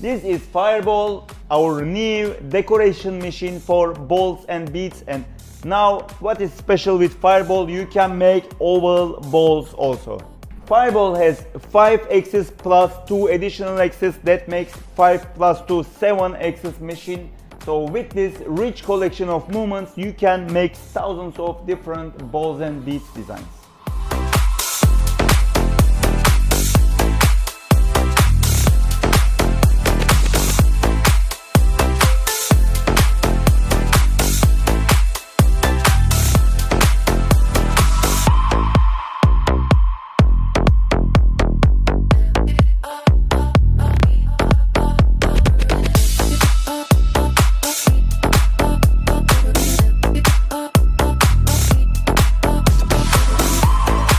This is Fireball, our new decoration machine for balls and beads. And now what is special with Fireball, you can make oval balls also. Fireball has 5 axis plus 2 additional axis, that makes 5 plus 2 7 axis machine. So with this rich collection of movements you can make thousands of different balls and beads designs.